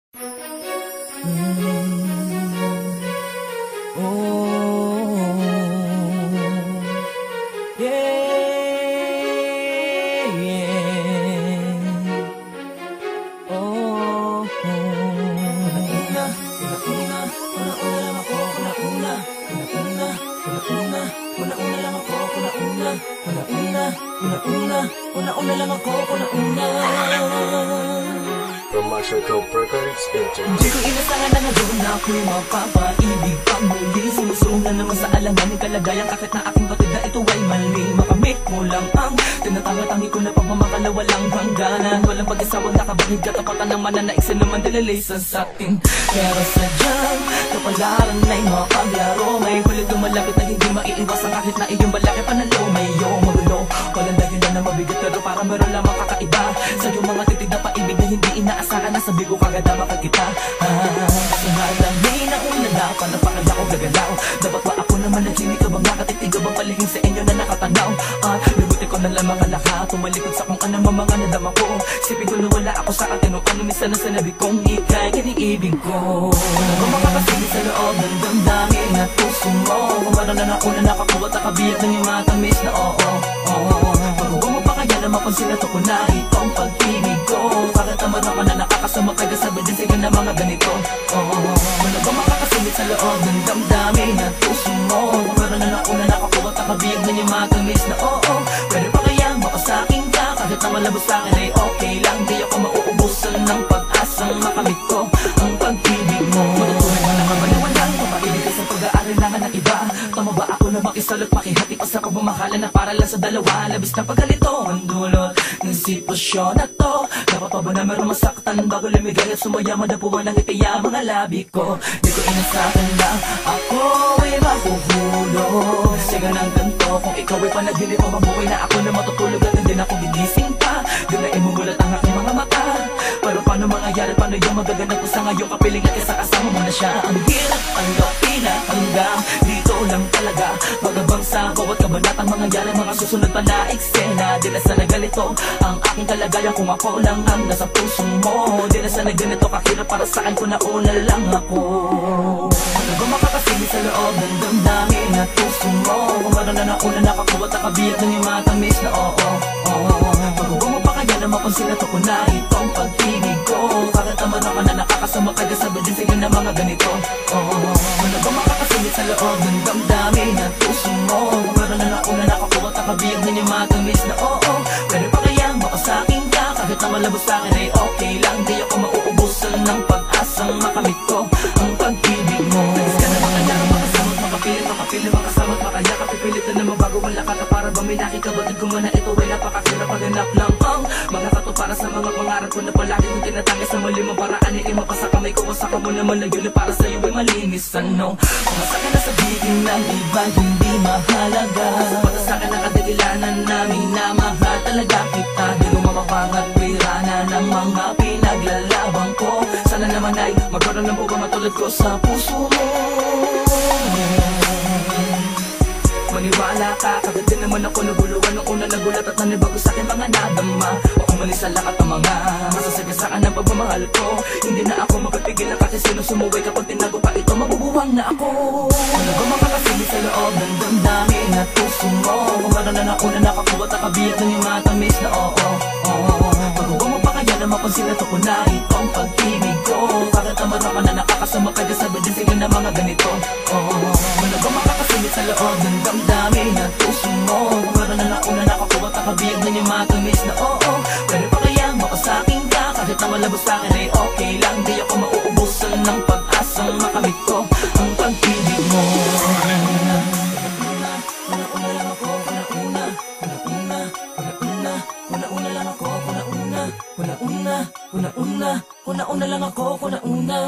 Una lang ako, una. From Marshall Records Entertainment. Hindi ko inasahan na ngayon ako mapapaibig pang muli. Sinusungan naman sa alangan ng kalagayan, kahit na aking batid na ito ay mali. Makamit mo lang ang tinatanga-tangi ko na pagmamakala, walang hangganan. Walang pag-isawang nakabahig, katapatan ng mananaig sa naman dalalaysan sa atin. Pero sadyang kapalaran ay mapaglaro. May kulit lumalapit na hindi maiiwasan, kahit na iyong balaki panalo. May iyong magulo, walang dahilan na mabigat, pero parang meron lang makakaiba sa iyong mga titig na paibig na hindi inaasahan. Nasabi ko kagad na makakita. Sumalamin na una dapat napakala ko gagalaw. Dapat ba ako naman naghinig ka bang nakatitig ka bang palihing sa inyo na nakatanaw? Lubutin ko na lang mga lahat, tumalikod sa kung anong mga nadama ko. Sipin ko na wala ako sa atin o ano minsan na sinabi kong ika'y kiniibig ko. Ano makakasingit sa loob ng damdamin at puso mo? Kung meron na nauna nakakuha at nakabiyag ng yung matamis na oo. Pag-uwa mo pa kaya na mapansin na to ko na itong pag-ibig ko. Para tamad ako na nakakasama kaya sabi din sa'yo na mga ganito. Ano ba makakasingit sa loob ng damdamin at puso mo? Kung meron na nauna nakakuha at nakabiyag ng yung matamis na oo. Pero pa kaya makasakin ka, kahit na malabos sa'kin ay okay lang. Di ako mauubusan ng pag-asang makamit ko ang pag-ibig mo. Matutunan mo na mabaliwanag, mapaibig ka sa pag-aalinlangan ng iba. Tama ba ako na makisalot, makihati pa sa pagmamahalan na para lang sa dalawa? Labis na pagkalito ang dulot ng sitwasyon na to. Dapat pa ba na meron masaktan bago lumigay at sumaya madapuan ng itiya mga labi ko? Di ko inasahan na ako ay mahuhulog. Siga ng ganto, kung ikaw ay panaginip o mabuhay na ako na matutulog at hindi na ako gigising pa. Di na imugulat ang aking mga mata. Pero paano mangyayari, paano yung magaganap ko sa ngayon kapiling at isa kasama mo na siya? Ang hirap ang gapina hanggang dito lang talaga. Magabang sa bawat kabanatang mangyayari, mga susunod pa na eksena. Di na sana ganito ang aking kalagayan kung ako lang ang nasa puso mo. Di na sana ganito kahirap para saan ko nauna lang ako. Ano ba makakasingit sa loob ng damdamin at puso mo? Kung meron na nauna nakakuha at nakabiyag ng yung matamis na oo. Pag-uwa mo pa kaya na mapansin na to ko na itong pag-ibig ko. Bakit naman ako na nakakasama kaya sabi din sa'yo na mga ganito. Ano ba makakasingit sa loob ng damdamin at puso mo? Kung meron na nauna nakakuha at nakabiyag ng yung matamis na oo. Pero pa kaya makasakin ka, kahit na malabos sa'kin ay okay lang. Di ako mauubusan ng pag-asang makamit ko ang pag-ibig mo. Nagis ka na makayakap, makasamot, makapilit, makasamot, makayakap. Pipilit na naman bago malakata para ba may nakikabatid ko man na ito ay napakakirap. Paghanap lang ang mga kato para sa mga pangarap ko na palagi kong tinatangis sa malimang paraan. Ikima pa sa kamay ko, sa mo naman na yun para sa'yo ay malinis. Ano? Kung sa akin na sabihin ng iba hindi mahalaga, para sa akin nakadagilanan namin na mahal talaga kita. Di ko mapapangat pirana ng mga pinaglalaban ko. Sana naman ay magkaroon ng buka matulad ko sa puso mo. Maniwala ka, kagad din naman ako naguluhan nung una nagulat at nanibago sa'kin mga nadama. O umalis sa lakat ng mga masasagasaan ng pagmamahal ko. Hindi na ako magpipigil na kasi sino sumuway kapag tinago pa ito, mabubuwang na ako. Ano ba makakasingit sa loob ng damdamin at puso mo? Kung meron na nauna nakakuha at nakabiyag ng yung matamis na oo. Pag-uwa mo pa kaya na mapansin na to ko na itong pag-ibig ko. Bakit naman ako na nakakasama kaya sabi din sa'yo na mga ganito. Ano ba makakasingit sa loob ng damdamin at puso mo? Kung meron na nauna nakakuha at nakabiyag ng yung matamis na oo. Pero pa kaya makasakin ka, kahit na malabos sa'kin ay okay lang. Di ako mauubusan ng pag-asang makamit ko ang pag-ibig mo. Una lang ako, una lang ako, una lang ako, una.